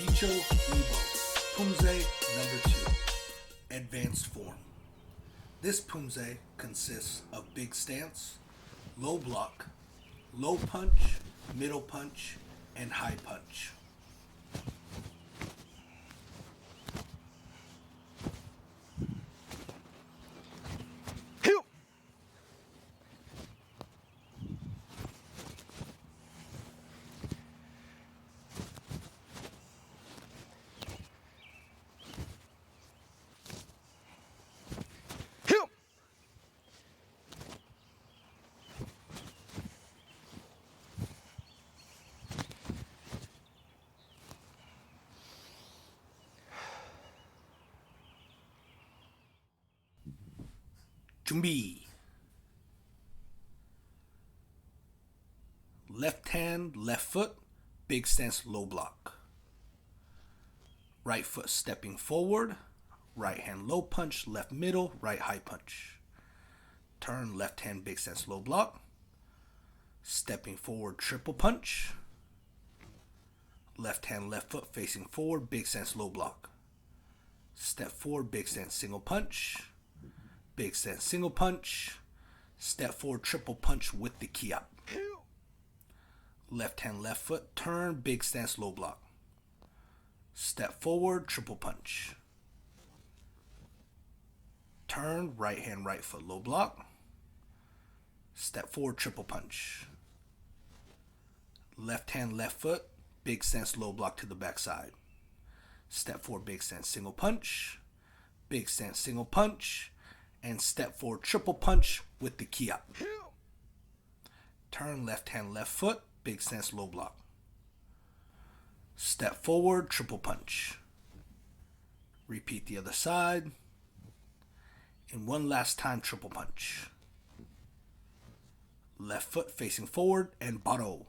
Icho Ibo, Poomsae number 2, advanced form. This Poomsae consists of big stance, low block, low punch, middle punch, and high punch. 준비. Left hand, left foot, big stance, low block. Right foot stepping forward, right hand low punch, left middle, right high punch. Turn, left hand, big stance, low block. Stepping forward, triple punch. Left hand, left foot facing forward, big stance, low block. Step forward, big stance, single punch. Big stance, single punch. Step forward, triple punch with the key up. Left hand, left foot, turn, big stance, low block. Step forward, triple punch. Turn, right hand, right foot, low block. Step forward, triple punch. Left hand, left foot, big stance, low block to the backside. Step forward, big stance, single punch. Big stance, single punch. And step forward, triple punch with the key up. Turn, left hand, left foot, big stance, low block. Step forward, triple punch. Repeat the other side. And one last time, triple punch. Left foot facing forward and baro.